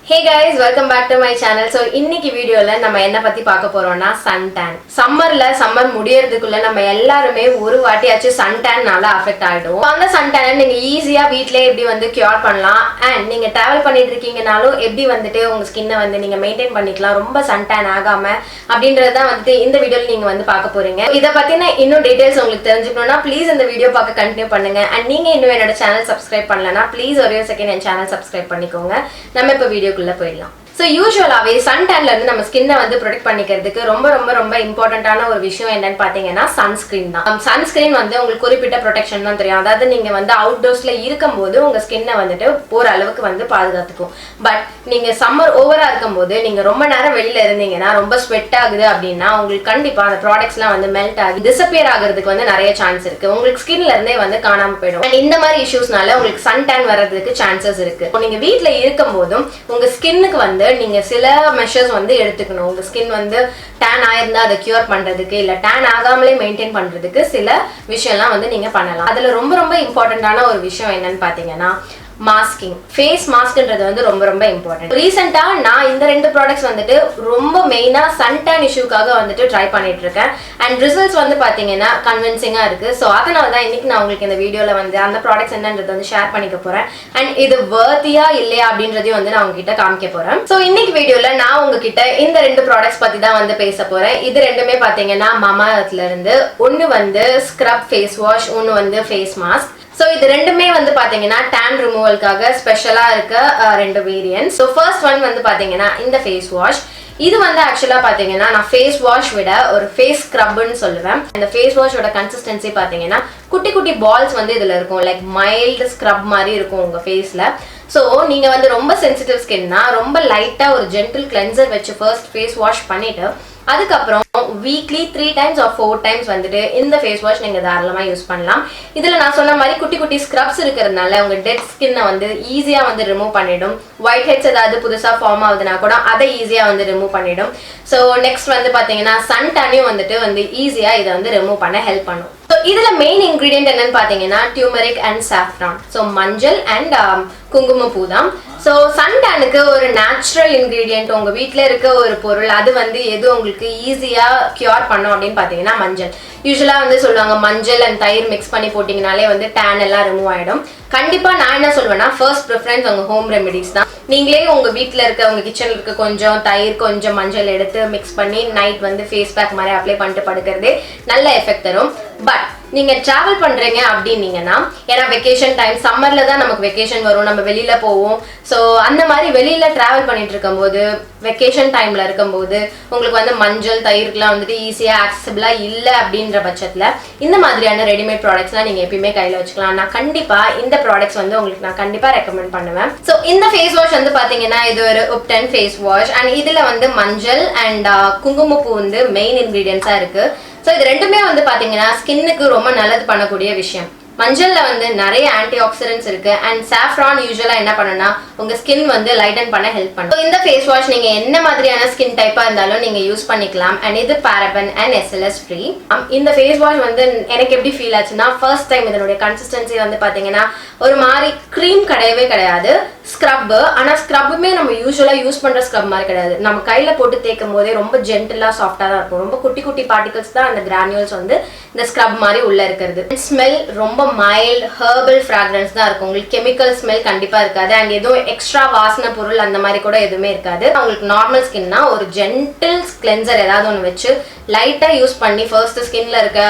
Hey guys, welcome back to my channel. So இன்னைக்கு வீடியோல நம்ம என்ன பத்தி பார்க்க போறோம்னா suntan. சம்மர் முடியறதுக்குள்ள நம்ம எல்லாரும் ஒரு வாட்டியாச்சு suntanனால அஃபெக்ட் ஆயிடும். அந்த suntan நீங்க ஈஸியா வீட்லயே எப்படி வந்து கியூர் பண்ணலாம் and நீங்க டிராவல் பண்ணிட்டு இருக்கீங்கனாலும் எப்படி வந்துட்டு உங்க ஸ்கின்னை வந்து நீங்க மெயின்டைன் பண்ணிக்கலாம் ரொம்ப suntan ஆகாம அப்படிங்கறத தான் வந்து இந்த வீடியோல நீங்க வந்து பார்க்க போறீங்க. இத பத்தின இன்னும் டீடைல்ஸ் உங்களுக்கு தெரிஞ்சுக்கணும்னா ப்ளீஸ் இந்த வீடியோ பார்க்க கண்டினியூ பண்ணுங்க and நீங்க இன்னும் என்னோட சேனல் சப்ஸ்கிரைப் பண்ணலனா ப்ளீஸ் ஒரே செகண்ட் என் சேனல் சப்ஸ்கிரைப் பண்ணிக்கோங்க. நம்ம இப்ப வீடியோக்குள்ள போயிடலாம். So usually suntan இருந்து நம்ம ஸ்கின்னை வந்து ப்ரொடெக்ட் பண்ணிக்கிறதுக்கு ரொம்ப இம்பார்ட்டன்ட்டான ஒரு விஷயம் என்னன்னு பாத்தீங்கன்னா சன்ஸ்கிரீன் தான். சன்ஸ்கிரீன் வந்து உங்களுக்கு குறிப்பிட்ட ப்ரொடெக்ஷன் தான் தெரியும். அதாவது நீங்க வந்து அவுட்டோர்ஸ்ல இருக்கும்போது உங்க ஸ்கின்னை வந்துட்டு ஒரு அளவுக்கு வந்து பாதுகாத்துக்கும். பட் நீங்க சம்மர் ஓவரா இருக்கும்போது நீங்க ரொம்ப நேரம் வெளியில இருந்தீங்கன்னா ரொம்ப ஸ்வெட் ஆகுது அப்படின்னா உங்களுக்கு கண்டிப்பா அந்த ப்ராடக்ட்ஸ்லாம் வந்து மெல்ட் ஆகி டிசப்பியர் ஆகிறதுக்கு வந்து நிறைய சான்ஸ் இருக்கு. உங்களுக்கு ஸ்கின்ல இருந்தே வந்து காணாம போயிடும். அண்ட் இந்த மாதிரி இஷ்யூஸ்னால உங்களுக்கு சன்டான் வர்றதுக்கு சான்சஸ் இருக்கு. நீங்க வீட்டுல இருக்கும் போதும் உங்க ஸ்கின்னுக்கு வந்து நீங்க சில மெஷர்ஸ் வந்து எடுத்துக்கணும். உங்க ஸ்கின் வந்து டேன் ஆயிருந்தா அதை கியூர் பண்றதுக்கு இல்ல டேன் ஆகாமலே மெயின்டைன் பண்றதுக்கு சில விஷயம்லாம் வந்து நீங்க பண்ணலாம். அதுல ரொம்ப இம்பார்ட்டன்டான ஒரு விஷயம் என்னன்னு பாத்தீங்கன்னா மாஸ்கிங். ஃபேஸ் மாஸ்க்ன்றது வந்து ரொம்ப இம்பார்ட்டன்ட். ரீசெண்டா நான் இந்த ரெண்டு ப்ராடக்ட்ஸ் வந்துட்டு ரொம்ப மெயினா சன்டான் இஷ்யூக்காக வந்துட்டு ட்ரை பண்ணிட்டு இருக்கேன் அண்ட் ரிசல்ட்ஸ் வந்து பாத்தீங்கன்னா கன்வின்சிங்கா இருக்கு. ஸோ அதனால தான் இன்னைக்கு நான் உங்களுக்கு இந்த வீடியோல வந்து அந்த ப்ராடக்ட்ஸ் என்னன்றது வந்து ஷேர் பண்ணிக்க போறேன் அண்ட் இது வர்த்தியா இல்லையா அப்படின்றதையும் வந்து நான் உங்ககிட்ட காமிக்க போறேன். ஸோ இன்னைக்கு வீடியோல நான் உங்ககிட்ட இந்த ரெண்டு ப்ராடக்ட்ஸ் பத்தி தான் வந்து பேச போறேன். இது ரெண்டுமே பாத்தீங்கன்னா Mamaearthல இருந்து ஒன்னு வந்து ஸ்க்ரப் ஃபேஸ் வாஷ், ஒன்னு வந்து ஃபேஸ் மாஸ்க். So இது ரெண்டுமே வந்து பாத்தீங்கன்னா tan ரிமூவலுக்காக ஸ்பெஷலா இருக்க ரெண்டு வேரியன்ட்ஸ். ஸோ ஃபர்ஸ்ட் ஒன் வந்து பாத்தீங்கன்னா இந்த ஃபேஸ் வாஷ். இது வந்து ஆக்சுவலா பாத்தீங்கன்னா நான் ஃபேஸ் வாஷ் விட ஒரு ஃபேஸ் ஸ்க்ரப்னு சொல்லுவேன். இந்த ஃபேஸ் வாஷோட கன்சிஸ்டன்சி பாத்தீங்கன்னா குட்டி பால்ஸ் வந்து இதுல இருக்கும். லைக் மைல்டு ஸ்க்ரப் மாதிரி இருக்கும் உங்க ஃபேஸ்ல. ஸோ நீங்க வந்து ரொம்ப சென்சிட்டிவ் ஸ்கின்னா ரொம்ப லைட்டா ஒரு ஜென்டில் கிளென்சர் வச்சு ஃபர்ஸ்ட் ஃபேஸ் வாஷ் பண்ணிட்டு அதுக்கப்புறம் வீக்லி 3 times or 4 times வந்துட்டு இந்த ஃபேஸ் வாஷ் நீங்க தாராளமா யூஸ் பண்ணலாம். இதுல நான் சொன்ன மாதிரி குட்டி ஸ்க்ரப்ஸ் இருக்கிறதுனால உங்க டெட் ஸ்கின்னை வந்து ஈஸியா வந்து ரிமூவ் பண்ணிடும். ஒயிட் ஹெட்ஸ் ஏதாவது புதுசா ஃபார்ம் ஆகுதுன்னா கூட அதை ஈஸியா வந்து ரிமூவ் பண்ணிடும். ஸோ நெக்ஸ்ட் வந்து பாத்தீங்கன்னா சன்டானையும் வந்துட்டு ஈஸியா இதை வந்து ரிமூவ் பண்ண ஹெல்ப் பண்ணும். ஸோ இதுல மெயின் இன்கிரீடியன்ட் என்னன்னு பாத்தீங்கன்னா டியூமரிக் அண்ட் சாஃப்ரான். ஸோ மஞ்சள் அண்ட் குங்குமப்பூ தான். ஸோ சன்டானுக்கு ஒரு நேச்சுரல் இன்கிரீடியன்ட் உங்க வீட்டுல இருக்க ஒரு பொருள் அது வந்து எது உங்களுக்கு ஈஸியா கியூர் பண்ணும் அப்படின்னு பாத்தீங்கன்னா மஞ்சள். யூஸ்வலா வந்து சொல்லுவாங்க மஞ்சள் அண்ட் தயிர் மிக்ஸ் பண்ணி போட்டீங்கனாலே வந்து டேன் எல்லாம் ரிமூவ் ஆயிடும். கண்டிப்பா நான் என்ன சொல்வேன்னா ஃபர்ஸ்ட் ப்ரிஃபரன்ஸ் உங்க ஹோம் ரெமெடிஸ் தான். நீங்களே உங்க வீட்டுல இருக்க உங்க கிச்சன்ல இருக்க கொஞ்சம் தயிர் கொஞ்சம் மஞ்சள் எடுத்து மிக்ஸ் பண்ணி நைட் வந்து ஃபேஸ் பேக் மாதிரி அப்ளை பண்ணிட்டு படுக்கிறதே நல்ல எஃபெக்ட் தரும். பட் நீங்க டிராவல் பண்றீங்க அப்படின்னீங்கன்னா ஏன்னா வெக்கேஷன் டைம் சம்மர்ல தான் நமக்கு வெக்கேஷன் வரும், நம்ம வெளியில போவோம். ஸோ அந்த மாதிரி வெளியில டிராவல் பண்ணிட்டு இருக்கும்போது வெக்கேஷன் டைம்ல இருக்கும்போது உங்களுக்கு வந்து மஞ்சள் தயிர்க்குலாம் வந்துட்டு ஈஸியா ஆக்சசிபிளா இல்லை அப்படின்ற பட்சத்துல இந்த மாதிரியான ரெடிமேட் ப்ராடக்ட்ஸ்லாம் நீங்க எப்பயுமே கையில வச்சுக்கலாம். நான் கண்டிப்பா இந்த ப்ராடக்ட்ஸ் வந்து உங்களுக்கு நான் கண்டிப்பா ரெக்கமெண்ட் பண்ணுவேன். ஸோ இந்த ஃபேஸ் வாஷ் வந்து பாத்தீங்கன்னா இது ஒரு Ubtan ஃபேஸ் வாஷ் அண்ட் இதுல வந்து மஞ்சள் அண்ட் குங்குமப்பூ வந்து மெயின் இன்கிரீடியன்ஸா இருக்கு. ஸோ இது ரெண்டுமே வந்து பாத்தீங்கன்னா ஸ்கின்னுக்கு ரொம்ப நல்லது பண்ணக்கூடிய விஷயம். மஞ்சள்ல வந்து நிறைய ஆன்டிஆக்சிடன்ட்ஸ் இருக்கு அண்ட் சாஃப்ரான் யூசுவலா என்ன பண்ணுன்னா உங்க ஸ்கின் வந்து லைட்டன் பண்ண ஹெல்ப் பண்ணும். இந்த ஃபேஸ் வாஷ் நீங்க என்ன மாதிரியான ஸ்கின் டைப்பா இருந்தாலும் நீங்க யூஸ் பண்ணிக்கலாம் அண்ட் இது பாரபன் அண்ட் SLS ஃப்ரீ. இந்த ஃபேஸ் வாஷ் வந்து எனக்கு எப்படி ஃபீல் ஆச்சுன்னா ஃபர்ஸ்ட் டைம் இதனுடைய கன்சிஸ்டன்சி வந்து பாத்தீங்கன்னா ஒரு மாதிரி க்ரீம் கிடையாது ஸ்க்ரப். ஆனா ஸ்க்ரப்புமே நம்ம யூஸ்வலா யூஸ் பண்ற ஸ்க்ரப் மாதிரி கிடையாது. நம்ம கையில போட்டு தேய்க்கும் போதே ரொம்ப ஜென்டிலா சாஃப்டா தான் இருக்கும். ரொம்ப குட்டி பார்ட்டிகல்ஸ் தான் அந்த கிரானியூல்ஸ் வந்து இந்த ஸ்க்ரப் மாதிரி உள்ள இருக்கிறது. ஸ்மெல் ரொம்ப மைல்ட் ஹெர்பல் ஃப்ராக்ரன்ஸ் தான் இருக்கும். உங்களுக்கு கெமிக்கல் ஸ்மெல் கண்டிப்பா இருக்காது அண்ட் எதுவும் எக்ஸ்ட்ரா வாசனை பொருள் அந்த மாதிரி கூட எதுவுமே இருக்காது. உங்களுக்கு நார்மல் ஸ்கின்னா ஒரு ஜென்டில் கிளென்சர் ஏதாவது ஒன்று வச்சு லைட்டா யூஸ் பண்ணி ஃபர்ஸ்ட் ஸ்கின்ல இருக்க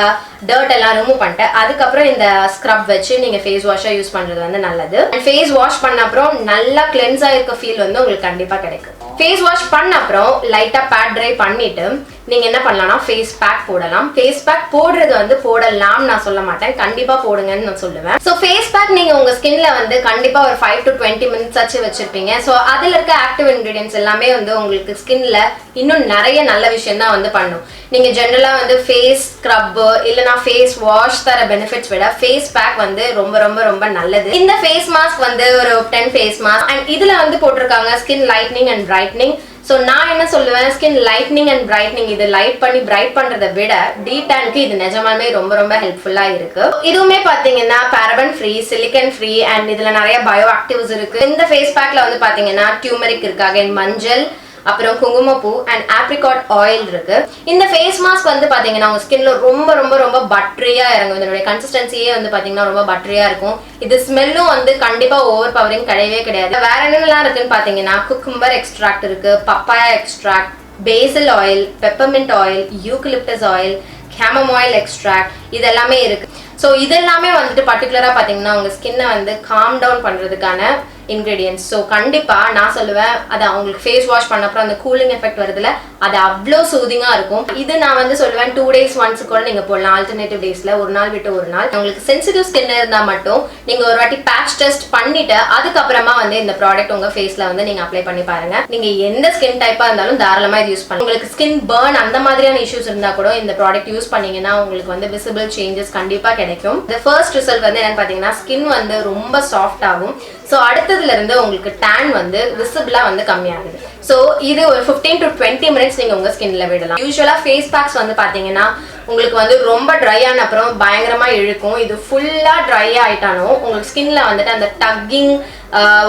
டர்ட் எல்லாம் ரிமூவ் பண்ணிட்டு அதுக்கப்புறம் இந்த ஸ்க்ரப் வச்சு நீங்க ஃபேஸ் வாஷா யூஸ் பண்றது வந்து நல்லது. ஃபேஸ் வாஷ் பண்ண அப்புறம் நல்லா கிளென்ஸ் ஆயிருக்க ஃபீல் வந்து உங்களுக்கு கண்டிப்பா கிடைக்கும். ஃபேஸ் வாஷ் பண்ண அப்புறம் லைட்டா பேட் ட்ரை பண்ணிட்டு நீங்க என்ன பண்ணலாம்னா ஃபேஸ் பேக் போடலாம். ஃபேஸ் பேக் போடுறது வந்து போடலாம் நான் சொல்ல மாட்டேன், கண்டிப்பா போடுங்கன்னு நான் சொல்லுவேன். ஸோ ஃபேஸ் பேக் நீங்க உங்க ஸ்கின்ல வந்து கண்டிப்பா ஒரு 5 to 20 minutes ஆச்சு வச்சிருப்பீங்க. ஸோ அதுல இருக்க ஆக்டிவ் இன்கிரீடியன்ஸ் எல்லாமே வந்து உங்களுக்கு ஸ்கின்ல இன்னும் நிறைய நல்ல விஷயம் தான் வந்து பண்ணும். நீங்க ஜெனரலா வந்து ஃபேஸ் ஸ்க்ரப் இல்லனா ஃபேஸ் வாஷ் தர பெனிஃபிட்ஸ் விட ஃபேஸ் பேக் வந்து ரொம்ப நல்லது. இந்த ஃபேஸ் மாஸ்க் வந்து ஒரு Ubtan ஃபேஸ் மாஸ்க் அண்ட் இதுல வந்து போட்டிருக்காங்க skin lightning and brightening. So நான் என்ன சொல்லுவேன், ஸ்கின் லைட்னிங் அண்ட் பிரைட்னிங், இது லைட் பண்ணி பிரைட் பண்றதை விட டீடானுக்கு இது நிஜமாலுமே ரொம்ப ரொம்ப ஹெல்ப்ஃபுல்லா இருக்கு. இதுவுமே பாத்தீங்கன்னா paraben free, silicon free and இதுல நிறைய பயோ ஆக்டிவ்ஸ் இருக்கு. இந்த ஃபேஸ் பேக்ல வந்து பாத்தீங்கன்னா டியூமரிக் இருக்கு, அகைன் மஞ்சள், அப்புறம் குங்குமப்பூ அண்ட் ஆப்ரிகாட் ஆயில் இருக்கு. இந்த ஃபேஸ் மாஸ்க் வந்து பாத்தீங்கன்னா உங்க ஸ்கின்ல ரொம்ப ரொம்ப ரொம்ப பட்டரியா இறங்கும். இதனுடைய கன்சிஸ்டன்சியே வந்து பாத்தீங்கன்னா ரொம்ப பட்டரியா இருக்கும். இது ஸ்மெல்லும் வந்து கண்டிப்பா ஓவர் பவரிங் கிடையவே கிடையாது. வேற என்னெல்லாம் இருக்குன்னு பாத்தீங்கன்னா குக்கும்பர் எக்ஸ்ட்ராக்ட் இருக்கு, papaya extract, basil oil, peppermint oil, eucalyptus oil, chamomile extract, இது எல்லாமே இருக்கு. ஸோ இதெல்லாமே வந்துட்டு பர்டிகுலரா பாத்தீங்கன்னா உங்க ஸ்கின்னை வந்து காம் டவுன் பண்றதுக்கான இன்கிரீடியன்ஸ். ஸோ கண்டிப்பா நான் சொல்லுவேன், அது அவங்களுக்கு ஃபேஸ் வாஷ் பண்ண அப்புறம் அந்த கூலிங் எஃபெக்ட் வருதுல, அது அவ்வளோ சூதிங்கா இருக்கும். இது நான் வந்து சொல்லுவேன் 2 days once கூட நீங்க போடலாம். ஆல்டர்னேட்டிவ் டேஸ்ல ஒரு நாள் விட்டு ஒரு நாள். உங்களுக்கு சென்சிட்டிவ் ஸ்கின் இருந்தா மட்டும் நீங்க ஒரு வாட்டி பேட்ச் டெஸ்ட் பண்ணிட்டு அதுக்கப்புறமா வந்து இந்த ப்ராடக்ட் உங்க ஃபேஸ்ல வந்து நீங்க அப்ளை பண்ணி பாருங்க. நீங்க எந்த ஸ்கின் டைப்பா இருந்தாலும் தாராளமா இது யூஸ் பண்ணுங்க. உங்களுக்கு ஸ்கின் பர்ன் அந்த மாதிரியான இஷ்யூஸ் இருந்தா கூட இந்த ப்ராடக்ட் யூஸ் பண்ணீங்கன்னா உங்களுக்கு வந்து விசிபிள் சேஞ்சஸ் கண்டிப்பா கிடைக்கும். இந்த ஃபர்ஸ்ட் ரிசல்ட் வந்து என்னன்னு பாத்தீங்கன்னா ஸ்கின் வந்து ரொம்ப சாஃப்ட் ஆகும். ஸோ அடுத்ததுல இருந்து உங்களுக்கு டேன் வந்து விசிபிளா வந்து கம்மியாகுது. ஸோ இது ஒரு 15 to 20 minutes நீங்க உங்க ஸ்கின்ல விடலாம். யூஸ்வலா ஃபேஸ் பேக்ஸ் வந்து பாத்தீங்கன்னா உங்களுக்கு வந்து ரொம்ப ட்ரை ஆன அப்புறம் பயங்கரமா இழுக்கும். இது ஃபுல்லா ட்ரை ஆயிட்டானோ உங்களுக்கு ஸ்கின்ல வந்துட்டு அந்த டக்கிங்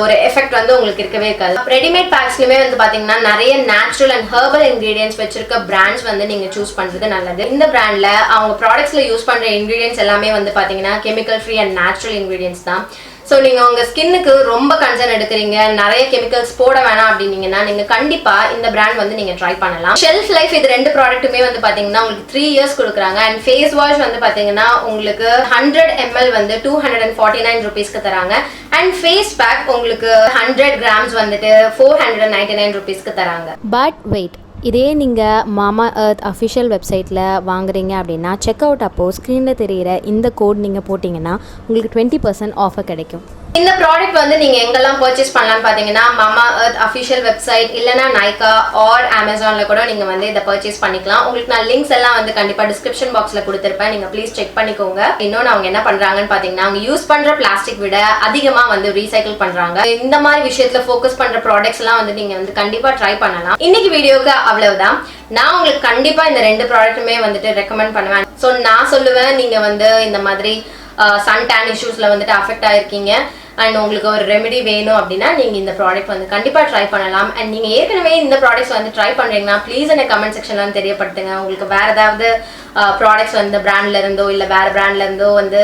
ஒரு எஃபெக்ட் வந்து உங்களுக்கு இருக்கவே இருக்காது. ரெடிமேட் பேக்ஸ்லயுமே வந்து பாத்தீங்கன்னா நிறைய நேச்சுரல் அண்ட் ஹெர்பல் இன்கிரீடியன்ஸ் வச்சிருக்க பிராண்ட்ஸ் வந்து நீங்க சூஸ் பண்றது நல்லது. இந்த பிராண்ட்ல அவங்க ப்ராடக்ட்ஸ்ல யூஸ் பண்ற இன்கிரீடியன்ஸ் எல்லாமே வந்து பாத்தீங்கன்னா chemical free and natural ingredients தான். ஸோ நீங்க உங்க ஸ்கின்னுக்கு ரொம்ப கன்சர்ன் எடுக்கிறீங்க, நிறைய கெமிக்கல்ஸ் போட வேணாம் அப்படின்னீங்கன்னா நீங்க கண்டிப்பா இந்த பிராண்ட் வந்து நீங்க ட்ரை பண்ணலாம். ஷெல்ஃப் லைஃப் இது 2 ப்ராடக்ட்டுமே வந்து பாத்தீங்கன்னா உங்களுக்கு 3 years கொடுக்குறாங்க. அண்ட் ஃபேஸ் வாஷ் வந்து பாத்தீங்கன்னா உங்களுக்கு 100 ml வந்து 249 rupeesக்கு தராங்க. அண்ட் ஃபேஸ் பேக் உங்களுக்கு 100 grams வந்துட்டு 499 rupeesக்கு தராங்க. பட் வெயிட், இதே நீங்கள் மாமாஎர்த் அஃபிஷியல் வெப்சைட்டில் வாங்குறீங்க அப்படின்னா செக் அவுட் அப்போது ஸ்க்ரீனில் தெரிகிற இந்த கோட் நீங்கள் போட்டிங்கன்னா உங்களுக்கு 20% ஆஃபர் கிடைக்கும். இந்த ப்ராடக்ட் வந்து நீங்க எங்கெல்லாம் பர்ச்சேஸ் பண்ணலாம்னு பாத்தீங்கன்னா Mamaearth அஃபிஷியல் வெப்சைட் இல்லனா Nykaa ஆர் Amazonல கூட நீங்க வந்து இத பர்ச்சேஸ் பண்ணிக்கலாம். உங்களுக்கு நான் லிங்க்ஸ் எல்லாம் வந்து கண்டிப்பா டிஸ்கிரிப்ஷன் பாக்ஸ்ல கொடுத்திருப்பேன். நீங்க ப்ளீஸ் செக் பண்ணிக்கோங்க. இன்னொன்னு அவங்க என்ன பண்றாங்கன்னு பாத்தீங்கன்னா அவங்க யூஸ் பண்ற பிளாஸ்டிக் விட அதிகமா வந்து ரீசைக்கிள் பண்றாங்க. இந்த மாதிரி விஷயத்துல ஃபோக்கஸ் பண்ற ப்ராடக்ட்ஸ் எல்லாம் வந்து நீங்க வந்து கண்டிப்பா ட்ரை பண்ணலாம். இன்னைக்கு வீடியோக்கு அவ்வளவுதான். நான் உங்களுக்கு கண்டிப்பா இந்த 2 ப்ராடக்ட்டுமே வந்துட்டு ரெக்கமெண்ட் பண்ணுவேன். சோ நான் சொல்லுவேன், நீங்க வந்து இந்த மாதிரி சன் டேன் இஷ்யூஸ்ல வந்துட்டு அஃபெக்ட் ஆயிருக்கீங்க அண்ட் உங்களுக்கு ஒரு ரெமெடி வேணும் அப்படின்னா நீங்க இந்த ப்ராடக்ட் வந்து கண்டிப்பா ட்ரை பண்ணலாம். அண்ட் நீங்க ஏற்கனவே இந்த ப்ராடக்ட்ஸ் வந்து ட்ரை பண்றீங்கன்னா ப்ளீஸ் எனக்கு கமெண்ட் செக்ஷன்ல வந்து தெரியப்படுத்துங்க. உங்களுக்கு வேற ஏதாவது ப்ராடக்ட்ஸ் வந்து பிராண்ட்ல இருந்தோ இல்ல வேற பிராண்ட்ல இருந்தோ வந்து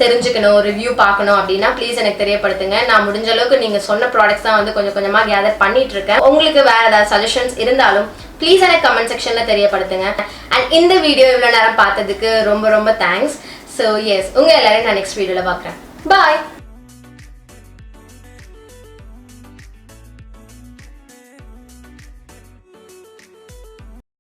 தெரிஞ்சுக்கணும், ரிவ்யூ பார்க்கணும் அப்படின்னா ப்ளீஸ் எனக்கு தெரியப்படுத்துங்க. நான் முடிஞ்ச அளவுக்கு நீங்க சொன்ன ப்ராடக்ட்ஸ் தான் வந்து கொஞ்சம் கொஞ்சமா கேதர் பண்ணிட்டு இருக்கேன். உங்களுக்கு வேற ஏதாவது சஜஷன்ஸ் இருந்தாலும் ப்ளீஸ் எனக்கு கமெண்ட் செக்ஷன்ல தெரியப்படுத்துங்க. அண்ட் இந்த வீடியோ இவ்வளவு நேரம் பார்த்ததுக்கு ரொம்ப ரொம்ப தேங்க்ஸ். ஸோ எஸ், உங்க எல்லாரையும் நான் நெக்ஸ்ட் வீடியோல பார்க்குறேன். பாய்.